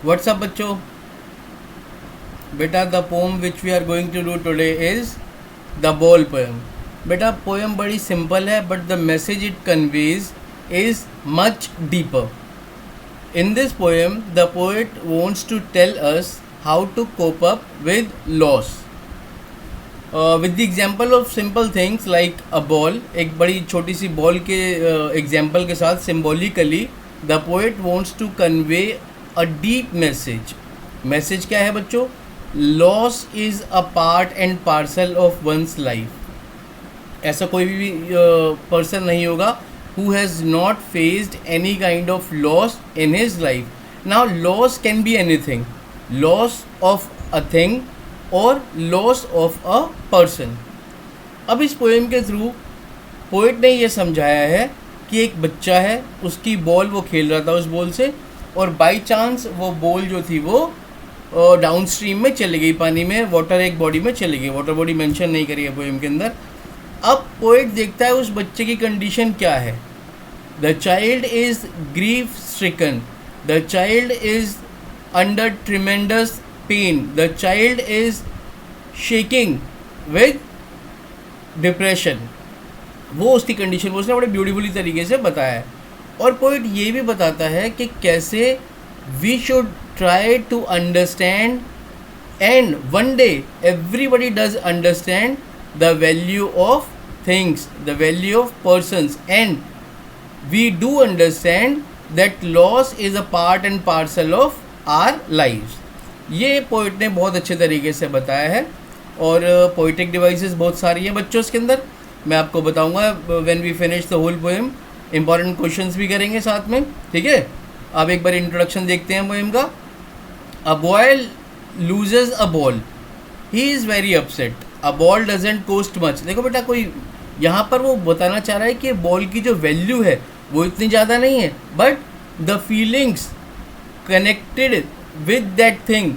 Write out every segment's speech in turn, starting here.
WhatsApp बच्चों? बेटा the poem which we are going to do today is the ball poem. बेटा poem बड़ी simple है but the message it conveys is much deeper. In this poem, the poet wants to tell us how to cope up with loss. With the example of simple things like a ball, एक बड़ी छोटी सी ball के example के साथ symbolically the poet wants to convey a deep message. Message क्या है बच्चों? Loss is a part and parcel of one's life. ऐसा कोई भी पर्सन नहीं होगा who has not faced any kind of loss in his life. Now loss can be anything, loss of a thing or loss of a person. अब इस poem के through poet ने ये समझाया है कि एक बच्चा है, उसकी बॉल वो खेल रहा था उस बॉल से, और बाई चांस वो बॉल जो थी वो डाउन स्ट्रीम में चली गई, पानी में, वाटर एक बॉडी में चली गई. वाटर बॉडी मेंशन नहीं करी है पोएम के अंदर. अब पोइट देखता है उस बच्चे की कंडीशन क्या है. The child is grief stricken. The child is under tremendous pain. The child is shaking with depression. वो उसकी कंडीशन को उसने बड़े ब्यूटीफुली तरीके से बताया है. और पोइट ये भी बताता है कि कैसे we should try to understand, and one day everybody does understand the value of things, the value of persons, and we do understand that loss is a part and parcel of our lives. ये poet ने बहुत अच्छे तरीके से बताया है. और poetic devices बहुत सारी हैं बच्चों इसके अंदर, मैं आपको बताऊंगा when we finish the whole poem. Important questions भी करेंगे साथ में, ठीक है. अब एक बार इंट्रोडक्शन देखते हैं पोएम का. A boy loses a ball, he is very upset. A ball doesn't cost much. देखो बेटा, कोई यहाँ पर वो बताना चाह रहा है कि बॉल की जो वैल्यू है वो इतनी ज़्यादा नहीं है, but the feelings connected with that thing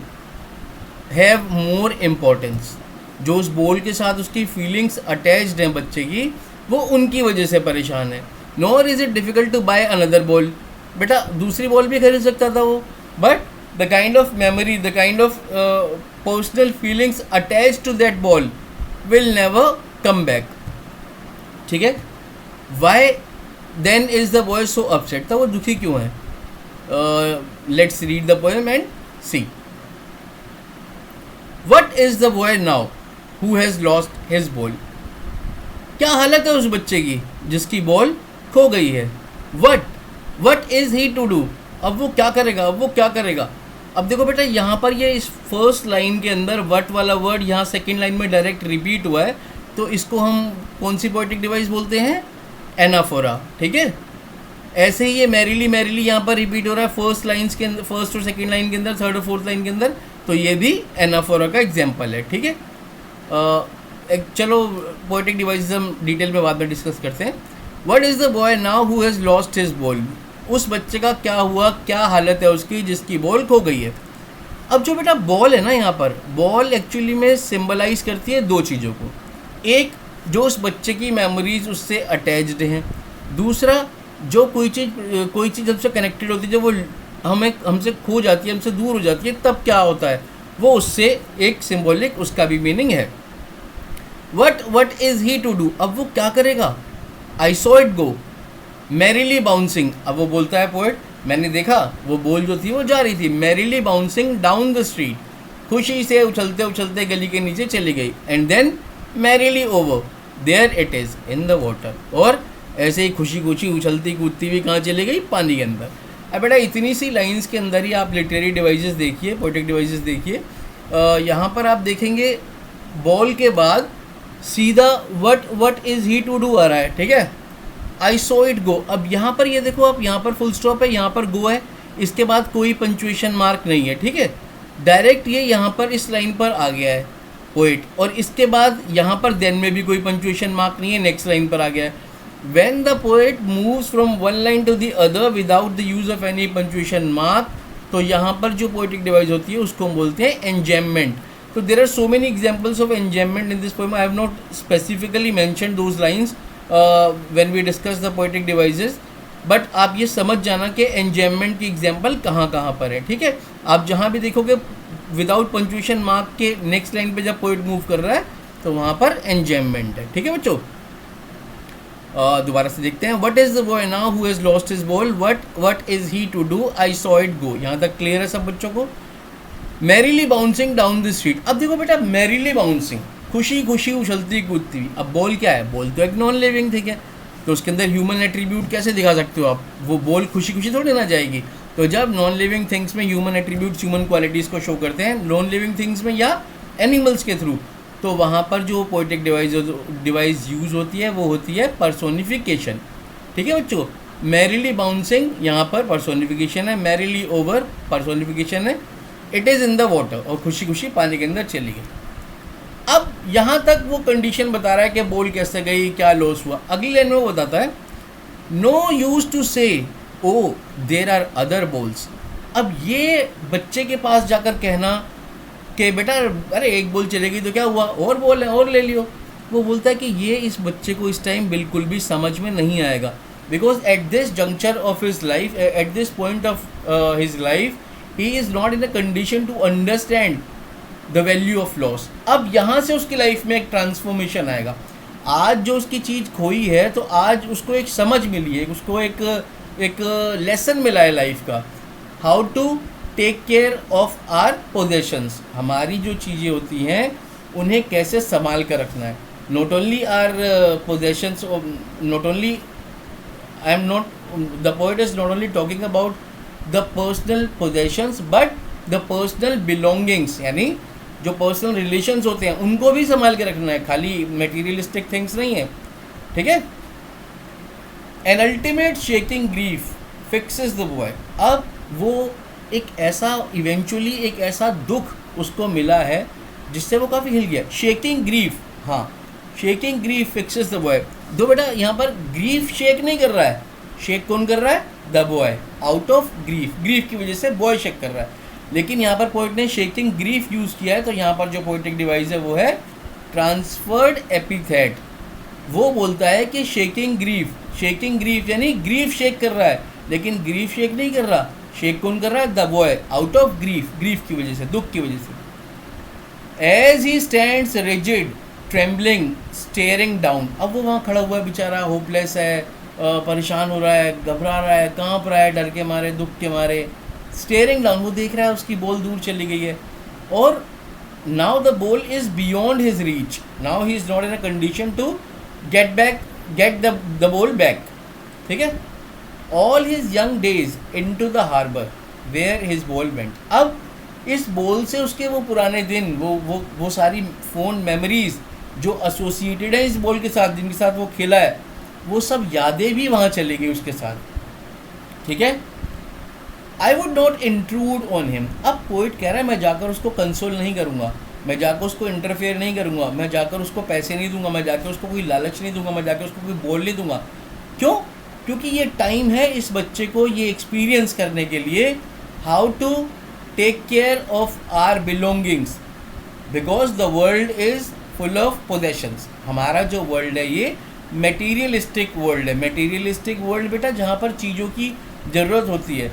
have more importance. जो उस बॉल के साथ उसकी फीलिंग्स अटैच्ड हैं बच्चे की, वो उनकी वजह से परेशान है. Nor is it difficult to buy another ball. बेटा दूसरी बॉल भी खरीद सकता था वो, but the kind of memory, the kind of personal feelings attach to that ball will never come back. ठीक है. Why then is the boy so upset. था वो दुखी क्यों है? Let's read the poem and see. What is the boy now who has lost his ball. क्या हालत है उस बच्चे की जिसकी बॉल खो गई है. What is he to do. अब वो क्या करेगा, अब वो क्या करेगा. अब देखो बेटा, यहाँ पर ये इस फर्स्ट लाइन के अंदर वट वाला वर्ड यहाँ सेकेंड लाइन में डायरेक्ट रिपीट हुआ है, तो इसको हम कौन सी पोएटिक डिवाइस बोलते हैं? एनाफोरा. ठीक है. ऐसे ही ये मैरिली मैरिली यहाँ पर रिपीट हो रहा है फर्स्ट लाइन्स के अंदर, फर्स्ट और सेकंड लाइन के अंदर, थर्ड और फोर्थ लाइन के अंदर, तो ये भी एनाफोरा का एग्जाम्पल है. ठीक है. चलो पोएटिक डिवाइस हम डिटेल में बाद में डिस्कस करते हैं. What is the boy now who has lost his ball. उस बच्चे का क्या हुआ, क्या हालत है उसकी जिसकी बॉल खो गई है. अब जो बेटा बॉल है ना, यहाँ पर बॉल एक्चुअली में सिंबलाइज करती है दो चीज़ों को. एक, जो उस बच्चे की मेमोरीज उससे अटैच्ड हैं. दूसरा, जो कोई चीज़ हमसे कनेक्टेड होती है, जब वो हमसे खो जाती है, हमसे दूर हो जाती है, तब क्या होता है, वो उससे एक सिंबॉलिक उसका भी मीनिंग है. What is he to do. अब वो क्या करेगा. I saw it go merrily bouncing. अब वो बोलता है पोएट, मैंने देखा वो बॉल जो थी वो जा रही थी merrily bouncing down the street. खुशी से उछलते उछलते गली के नीचे चली गई. And then merrily over there it is in the water. और ऐसे ही खुशी खुशी उछलती कूदती हुई कहाँ चली गई? पानी के अंदर. अब बेटा इतनी सी लाइंस के अंदर ही आप लिटरेरी डिवाइसेस देखिए, पोएटिक डिवाइसेस देखिए. यहाँ पर आप देखेंगे बॉल के बाद सीधा what is he to do आ रहा है. ठीक है. I saw it go. अब यहाँ पर ये देखो, आप यहाँ पर फुल स्टॉप है, यहाँ पर गो है, इसके बाद कोई पंक्चुएशन मार्क नहीं है. ठीक है. डायरेक्ट ये यहाँ पर इस लाइन पर आ गया है पोइट, और इसके बाद यहाँ पर देन में भी कोई पंक्चुएशन मार्क नहीं है, नेक्स्ट लाइन पर आ गया है. When the poet moves from one line to the other without the use of any punctuation mark, तो यहाँ पर जो पोइटिक डिवाइस होती है उसको हम बोलते हैं एंजैममेंट. So there are so many examples of enjambment in this poem. I have not specifically mentioned those lines when we discuss the poetic devices. But आप ये समझ जाना कि एंजॉयमेंट की एग्जाम्पल कहाँ कहाँ पर है, ठीक है। आप जहाँ भी देखोगे विदाउट पंक्चुएशन मार्क के नेक्स्ट लाइन पे जब पोइट मूव कर रहा है तो वहाँ पर एंजॉयमेंट है, ठीक है बच्चों। दोबारा से देखते हैं। What is the boy now who has lost his ball, what is he to do, I saw it go. यहाँ तक क्लियर है सब बच्चों को। Merrily bouncing down the street. अब देखो बेटा, मैरीली बाउंसिंग, खुशी खुशी उछलती कूदती हुई। अब बॉल क्या है? बॉल तो एक नॉन लिविंग थिंग है, तो उसके अंदर ह्यूमन एट्रीब्यूट कैसे दिखा सकते हो आप? वो बॉल खुशी खुशी थोड़ी ना जाएगी। तो जब नॉन लिविंग थिंग्स में ह्यूमन एट्रीब्यूट्स, ह्यूमन क्वालिटीज़ को शो करते हैं, नॉन लिविंग थिंग्स में या एनिमल्स के थ्रू, तो वहाँ पर जो पोएटिक डिवाइस यूज़ होती है वो होती है पर्सोनिफिकेशन, ठीक है बच्चों। मैरीली बाउंसिंग यहाँ पर पर्सोनिफिकेशन है, मैरीली ओवर पर्सोनिफिकेशन है, it is in the water, और खुशी खुशी पानी के अंदर चली गई। अब यहाँ तक वो कंडीशन बता रहा है कि बॉल कैसे गई, क्या लॉस हुआ। अगली लाइन में वो बताता है नो यूज टू से ओ देर आर अदर बॉल्स। अब ये बच्चे के पास जाकर कहना कि बेटा अरे एक बॉल चलेगी तो क्या हुआ, और बॉल है और ले लियो, वो बोलता है कि ये इस बच्चे को इस टाइम बिल्कुल भी समझ में नहीं आएगा, because at this juncture of his life, at this point of his life, he is not in a condition to understand the value of loss. अब यहाँ से उसकी लाइफ में एक ट्रांसफॉर्मेशन आएगा। आज जो उसकी चीज़ खोई है तो आज उसको एक समझ मिली है, उसको एक लेसन मिला है लाइफ का, how to take care of our possessions. हमारी जो चीज़ें होती हैं उन्हें कैसे संभाल कर रखना है। Not only our possessions, not only I am not, the poet is not only talking about the personal possessions but the personal belongings, यानी जो पर्सनल रिलेशंस होते हैं उनको भी संभाल के रखना है, खाली मटेरियलिस्टिक थिंग्स नहीं है, ठीक है। An ultimate shaking grief fixes the boy. अब वो एक ऐसा इवेंचुअली एक ऐसा दुख उसको मिला है जिससे वो काफ़ी हिल गया। शेकिंग ग्रीफ, हाँ, shaking grief fixes the boy. दो बेटा यहाँ पर ग्रीफ शेक नहीं कर रहा है, शेक कौन कर रहा है? The boy, out of grief, grief की वजह से बॉय शेक कर रहा है। लेकिन यहाँ पर पोइट ने शेकिंग ग्रीफ यूज़ किया है, तो यहाँ पर जो पोइटिक डिवाइस है वो है ट्रांसफर्ड एपिथेट। वो बोलता है कि शेकिंग ग्रीफ यानी ग्रीफ शेक कर रहा है, लेकिन ग्रीफ शेक नहीं कर रहा, शेक कौन कर रहा है? The boy, out of grief, grief की वजह से, दुख की वजह से। As he stands rigid trembling staring down. अब वो वहाँ खड़ा हुआ है बेचारा, होपलेस है, परेशान हो रहा है, घबरा रहा है, कांप रहा है डर के मारे, दुख के मारे। स्टेयरिंग डाउन, वो देख रहा है उसकी बॉल दूर चली गई है, और now the ball is beyond his reach, now he is not in a condition to get the ball back, ठीक है। All his young days into the harbour where his ball went. अब इस ball से उसके वो पुराने दिन, वो सारी फोन मेमोरीज जो एसोसिएटेड है इस बॉल के साथ, जिनके साथ वो खेला है, वो सब यादें भी वहाँ चली गई उसके साथ, ठीक है। I would not intrude on him. अब पोइट कह रहा है मैं जाकर उसको कंसोल नहीं करूँगा, मैं जाकर उसको इंटरफेयर नहीं करूँगा, मैं जाकर उसको पैसे नहीं दूंगा, मैं जाकर उसको कोई लालच नहीं दूंगा, मैं जाकर उसको कोई बॉल नहीं दूंगा। क्यों? क्योंकि ये टाइम है इस बच्चे को ये एक्सपीरियंस करने के लिए, how to take care of our belongings, because the world is full of possessions. हमारा जो वर्ल्ड है ये मटेरियलिस्टिक वर्ल्ड है। मटेरियलिस्टिक वर्ल्ड बेटा जहाँ पर चीज़ों की ज़रूरत होती है,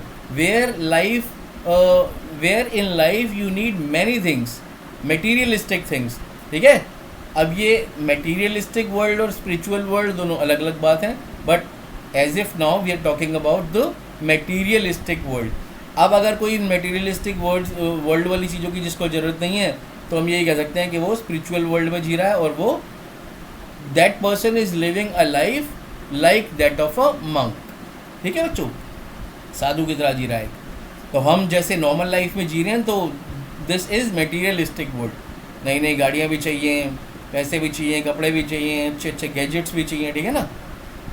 where in life you need many things, materialistic things, ठीक है। अब ये मटेरियलिस्टिक वर्ल्ड और स्पिरिचुअल वर्ल्ड दोनों अलग अलग बात हैं, but as if now we are talking about the materialistic world. अब अगर कोई मटेरियलिस्टिक वर्ल्ड वाली चीज़ों की जिसको ज़रूरत नहीं है, तो हम यही कह सकते हैं कि वो स्पिरिचुअल वर्ल्ड में जी रहा है, और वो that person is living a life like that of a monk, ठीक है बच्चों, साधु की तरह जी रहा है। तो हम जैसे नॉर्मल लाइफ में जी रहे हैं, तो दिस इज़ मटेरियलिस्टिक वर्ल्ड। नई नई गाड़ियाँ भी चाहिए, पैसे भी चाहिए, कपड़े भी चाहिए, अच्छे अच्छे गैजेट्स भी चाहिए, ठीक है ना।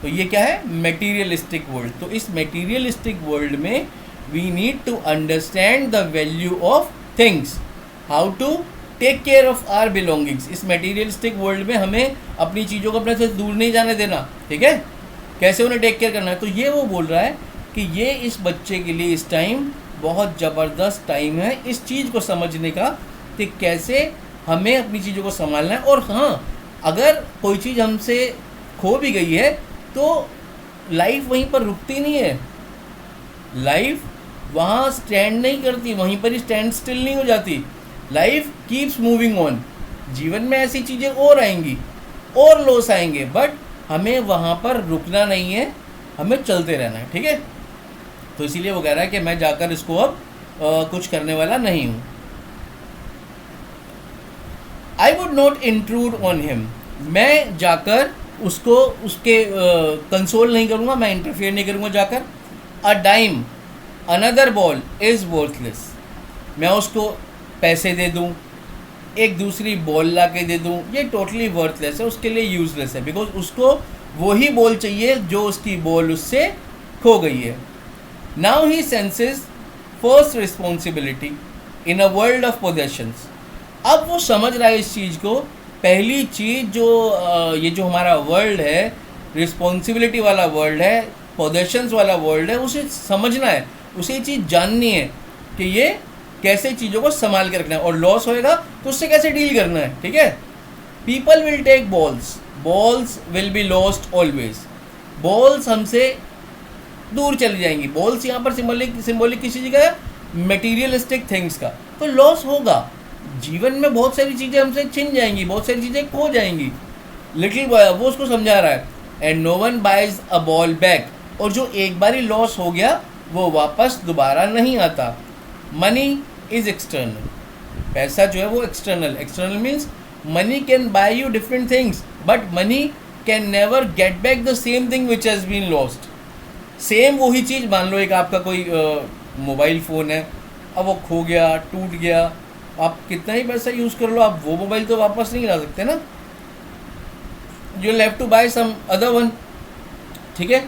तो ये क्या है? Materialistic world. तो इस मटेरियलिस्टिक वर्ल्ड में we need to understand the value of things, how to take care of our belongings. इस मटेरियलिस्टिक वर्ल्ड में हमें अपनी चीज़ों को अपने से दूर नहीं जाने देना, ठीक है, कैसे उन्हें टेक केयर करना है। तो ये वो बोल रहा है कि ये इस बच्चे के लिए इस टाइम बहुत ज़बरदस्त टाइम है इस चीज़ को समझने का कि कैसे हमें अपनी चीज़ों को संभालना है। और हाँ, अगर कोई चीज़ हमसे खो भी गई है तो लाइफ वहीं पर रुकती नहीं है, लाइफ वहाँ स्टैंड नहीं करती, वहीं पर ही स्टैंड स्टिल नहीं हो जाती, लाइफ कीप्स मूविंग ऑन। जीवन में ऐसी चीज़ें और आएंगी और लॉस आएंगे, बट हमें वहाँ पर रुकना नहीं है, हमें चलते रहना है, ठीक है। तो इसीलिए वो कह रहा है कि मैं जाकर इसको अब कुछ करने वाला नहीं हूँ। I would not intrude on him, मैं जाकर उसको उसके कंसोल नहीं करूँगा, मैं इंटरफेयर नहीं करूँगा जाकर। A dime another ball is worthless, मैं उसको पैसे दे दूँ, एक दूसरी बॉल ला के दे दूँ, ये टोटली वर्थलेस है, उसके लिए यूजलेस है, बिकॉज उसको वही बॉल चाहिए जो उसकी बॉल उससे खो गई है। Now he senses first responsibility in a world of possessions, अब वो समझ रहा है इस चीज़ को, पहली चीज़ जो ये जो हमारा वर्ल्ड है, रिस्पॉन्सिबिलिटी वाला वर्ल्ड है, पोजेशंस वाला वर्ल्ड है, उसे समझना है, उसे ये चीज़ जाननी है कि ये कैसे चीज़ों को संभाल के रखना है, और लॉस होएगा तो उससे कैसे डील करना है, ठीक है। People will take balls, balls will be lost always, balls हमसे दूर चली जाएंगी। बॉल्स यहाँ पर सिंबॉलिक किसी चीज़ का है, मटीरियलिस्टिक थिंग्स का, तो लॉस होगा। जीवन में बहुत सारी चीज़ें हमसे छिन जाएंगी, बहुत सारी चीज़ें खो जाएंगी। लिटिल बॉय वो उसको समझा रहा है, and no one buys a ball back, और जो एक बार ही लॉस हो गया वो वापस दोबारा नहीं आता। मनी इज़ एक्सटर्नल, पैसा जो है वो external, external means money can buy you different things, but money can never get back the same thing which has been lost. Same वही चीज़, मान लो एक आपका कोई मोबाइल फ़ोन है, अब वो खो गया, टूट गया, आप कितना ही पैसा यूज़ कर लो, आप वो मोबाइल तो वापस नहीं ला सकते ना, you will have to buy some other one, ठीक है।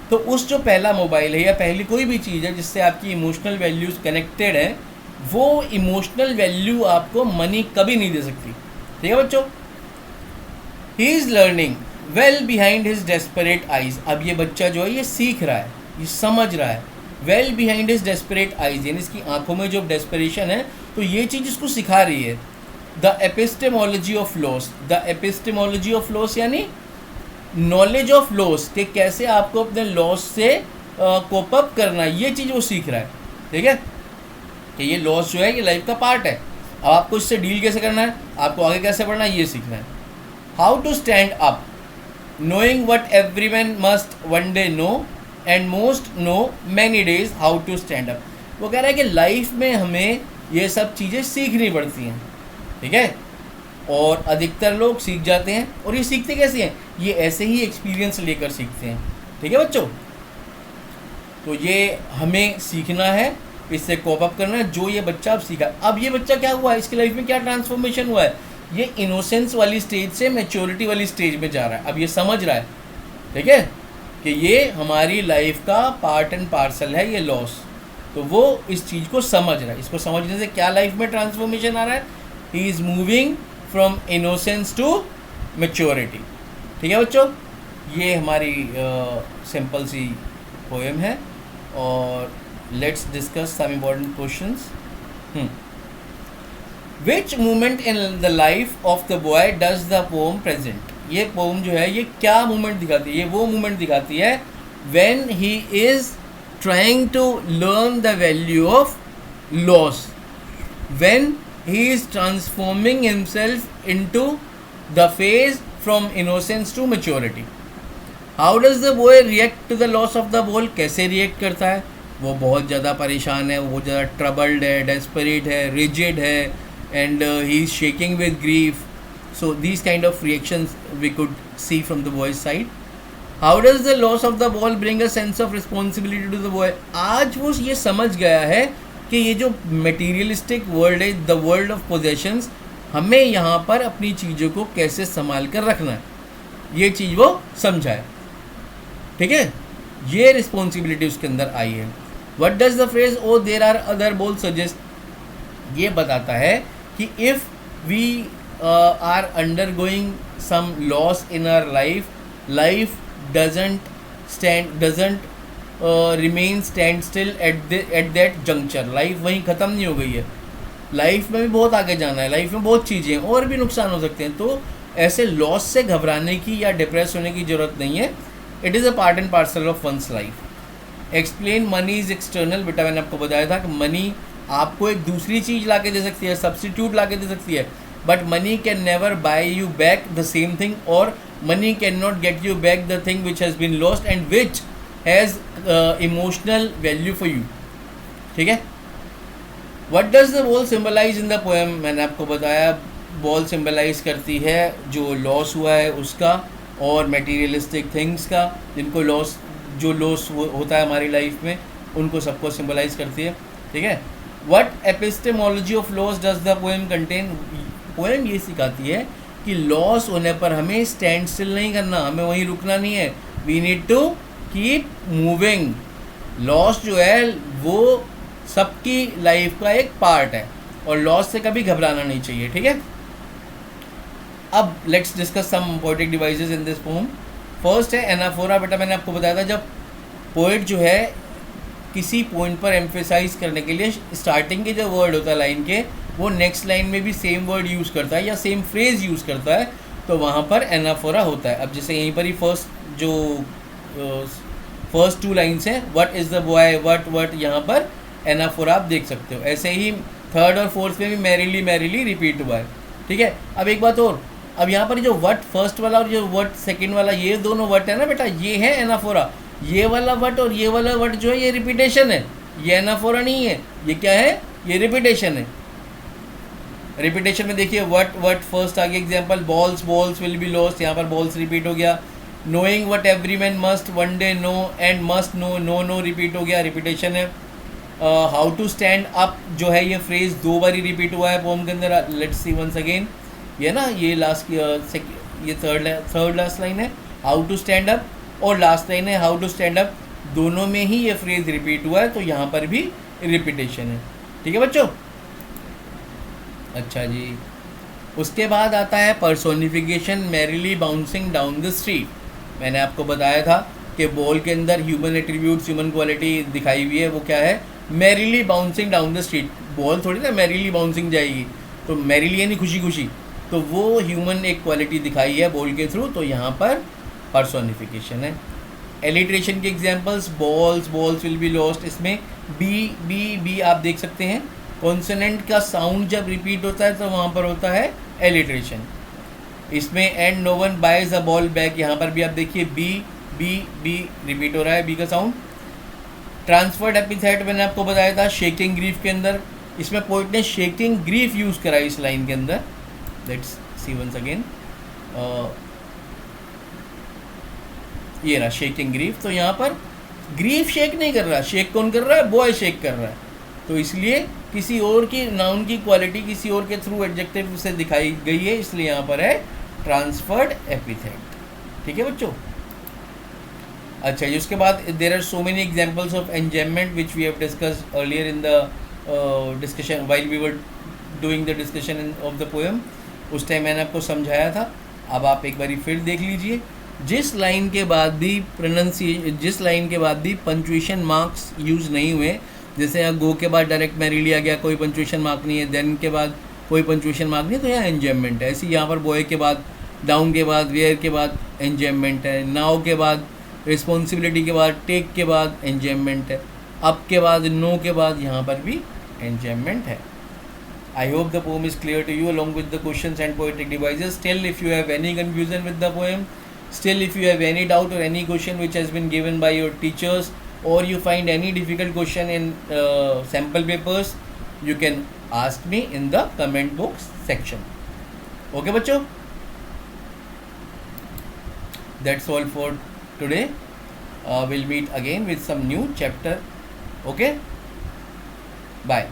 तो उस जो पहला मोबाइल है या पहली कोई भी चीज़ है जिससे आपकी इमोशनल वैल्यूज़ कनेक्टेड है, वो इमोशनल वैल्यू आपको मनी कभी नहीं दे सकती, ठीक है बच्चों। He is learning well behind his desperate eyes, अब ये बच्चा जो है ये सीख रहा है, ये समझ रहा है, well behind his desperate eyes, यानी इसकी आंखों में जो डेस्परेशन है, तो ये चीज़ इसको सिखा रही है। The epistemology of loss, the epistemology of loss यानी नॉलेज ऑफ लॉस, कि कैसे आपको अपने लॉस से कोप अप करना है, ये चीज़ वो सीख रहा है, ठीक है, कि ये लॉस जो है ये लाइफ का पार्ट है, अब आपको इससे डील कैसे करना है, आपको आगे कैसे बढ़ना है, ये सीखना है। How to stand up, knowing what everyone must one day know and most know many days how to stand up, वो कह रहा है कि लाइफ में हमें ये सब चीज़ें सीखनी पड़ती हैं, ठीक है, और अधिकतर लोग सीख जाते हैं, और ये सीखते कैसे हैं, ये ऐसे ही एक्सपीरियंस लेकर सीखते हैं, ठीक है बच्चों। तो ये हमें सीखना है, इससे कोप अप करना है, जो ये बच्चा अब सीखा। अब ये बच्चा क्या हुआ है, इसकी लाइफ में क्या ट्रांसफॉर्मेशन हुआ है, ये इनोसेंस वाली स्टेज से मैच्योरिटी वाली स्टेज में जा रहा है, अब ये समझ रहा है, ठीक है, कि ये हमारी लाइफ का पार्ट एंड पार्सल है ये लॉस, तो वो इस चीज़ को समझ रहा है। इसको समझने से क्या लाइफ में ट्रांसफॉर्मेशन आ रहा है, he is moving from innocence to maturity, ठीक है बच्चों। ये हमारी सिंपल सी पोएम है, और let's discuss some important questions. Which moment in the life of the boy does the poem present, ये पोम जो है ये क्या मोमेंट दिखाती है, ये वो मोमेंट दिखाती है when he is trying to learn the value of loss, when he is transforming himself into the phase from innocence to maturity. How does the boy react to the loss of the ball, कैसे react करता है, वो बहुत ज़्यादा परेशान है, वो बहुत ज़्यादा ट्रबल्ड है, डेस्परेट है, रिजिड है, and he is shaking with grief. So these kind of reactions we could see from the boy's side. How does the loss of the ball bring a sense of responsibility to the boy? आज वो ये समझ गया है कि ये जो materialistic world है, the world of possessions, हमें यहाँ पर अपनी चीज़ों को कैसे संभाल कर रखना है, ये चीज़ वो समझा है, ठीक है, ये रिस्पॉन्सिबिलिटी उसके अंदर आई है। What does the phrase "Oh there are other balls" suggest? ये बताता है कि if we are undergoing some loss in our life, life doesn't remain stand still at that juncture, life वहीं ख़त्म नहीं हो गई है, लाइफ में भी बहुत आगे जाना है, लाइफ में बहुत चीज़ें हैं और भी नुकसान हो सकते हैं। तो ऐसे लॉस से घबराने की या डिप्रेस होने की ज़रूरत नहीं है, it is a part and parcel of one's life. Explain money is external, बेटा मैंने आपको बताया था कि मनी आपको एक दूसरी चीज़ ला के दे सकती है, सब्सटीट्यूट ला के दे सकती है, but money can never buy you back the same thing, और money can not get you back the thing which has been lost and which has emotional value for you. ठीक है। What does the ball symbolise in the poem, मैंने आपको बताया ball symbolize करती है जो loss हुआ है उसका और मटेरियलिस्टिक थिंग्स का, जिनको लॉस जो लॉस होता है हमारी लाइफ में उनको सबको सिम्बलाइज करती है। ठीक है। What epistemology of loss does the poem contain, poem ये सिखाती है कि लॉस होने पर हमें स्टैंड स्टिल नहीं करना, हमें वहीं रुकना नहीं है, we need to keep moving. Loss जो है वो सबकी लाइफ का एक पार्ट है और लॉस से कभी घबराना नहीं चाहिए। ठीक है। अब let's discuss some poetic devices in this poem. First है एनाफोरा। बेटा मैंने आपको बताया था जब पोएट जो है किसी पॉइंट पर एम्फेसाइज करने के लिए स्टार्टिंग के जो वर्ड होता है लाइन के, वो नेक्स्ट लाइन में भी सेम वर्ड यूज़ करता है या सेम फ्रेज यूज़ करता है, तो वहाँ पर एनाफोरा होता है। अब जैसे यहीं पर ही फर्स्ट टू लाइन्स हैं, what is the boy, what यहाँ पर एनाफोरा आप देख सकते हो। ऐसे ही थर्ड और फोर्थ में भी मैरिली मैरिली रिपीट हुआ है। ठीक है। अब एक बात और, अब यहाँ पर जो वट फर्स्ट वाला और जो वट सेकंड वाला, ये दोनों वट है ना बेटा, ये है एनाफोरा। ये वाला वट और ये वाला वट जो है ये रिपीटेशन है, ये एनाफोरा नहीं है। ये क्या है, ये रिपीटेशन है। रिपीटेशन में देखिए वट फर्स्ट आगे example, balls will be lost, यहाँ पर बॉल्स रिपीट हो गया। Knowing what every man must one day know and must know repeat हो गया, रिपीटेशन है। हाउ टू स्टैंड अप जो है ये फ्रेज 2 बार रिपीट हुआ है पोम के अंदर। लेट्स सी वंस अगेन, ये ना ये लास्ट ये थर्ड लास्ट लाइन है हाउ टू स्टैंड अप, और लास्ट लाइन है हाउ टू स्टैंड अप, दोनों में ही ये फ्रेज रिपीट हुआ है, तो यहाँ पर भी रिपीटेशन है। ठीक है बच्चों। अच्छा जी, उसके बाद आता है personification, merrily bouncing down the street. मैंने आपको बताया था कि बॉल के अंदर ह्यूमन एट्रीब्यूट्स, ह्यूमन क्वालिटी दिखाई हुई है, वो क्या है, merrily bouncing down the street. Ball थोड़ी ना मैरिली बाउंसिंग जाएगी, तो मैरिली यानी खुशी खुशी, तो वो ह्यूमन एक क्वालिटी दिखाई है बॉल के थ्रू, तो यहाँ पर पर्सोनिफिकेशन है। एलिट्रेशन के examples, balls will be lost, इसमें बी आप देख सकते हैं, कॉन्सोनेंट का साउंड जब रिपीट होता है तो वहाँ पर होता है एलिट्रेशन। इसमें and no one buys a ball back, यहाँ पर भी आप देखिए बी रिपीट हो रहा है, बी का साउंड। ट्रांसफर्ड एपिथेट मैंने आपको बताया था शेकिंग ग्रीफ के अंदर, इसमें पोइट ने शेकिंग ग्रीफ यूज़ करा इस लाइन के अंदर। लेट्स सी वंस अगेन, ये रहा शेकिंग ग्रीफ, तो यहाँ पर ग्रीफ शेक नहीं कर रहा, शेक कौन कर रहा है, बॉय शेक कर रहा है, तो इसलिए किसी और की नाउन की क्वालिटी किसी और के थ्रू एडजेक्टिव से दिखाई गई है, इसलिए यहाँ पर है ट्रांसफर्ड एपिथेट। ठीक है बच्चों। अच्छा जी, उसके बाद there are so many examples of enjoyment which we have discussed earlier in the discussion while we were doing the discussion of the poem. उस टाइम मैंने आपको समझाया था, अब आप एक बारी फिर देख लीजिए। जिस लाइन के बाद भी पंक्चुएशन मार्क्स यूज़ नहीं हुए, जैसे यहाँ गो के बाद डायरेक्ट मैरी लिया गया, कोई पंक्चुएशन मार्क नहीं है, देन के बाद कोई पंक्चुएशन मार्क नहीं, तो यहाँ एंजॉयमेंट है। ऐसे यहाँ पर बॉय के बाद, डाउन के बाद, वेयर के बाद एंजॉयमेंट है, नाउ के बाद, रिस्पॉन्सिबिलिटी के बाद, टेक के बाद एंजॉयमेंट है, अप के बाद, नो के बाद यहाँ पर भी एंजॉयमेंट है। I hope the poem is clear to you along with the questions and poetic devices. Still, if you have any confusion with the poem, still if you have any doubt or any question which has been given by your teachers, or you find any difficult question in sample papers, you can ask me in the comment box section. Okay बच्चों, that's all for today. We'll meet again with some new chapter. Okay, bye.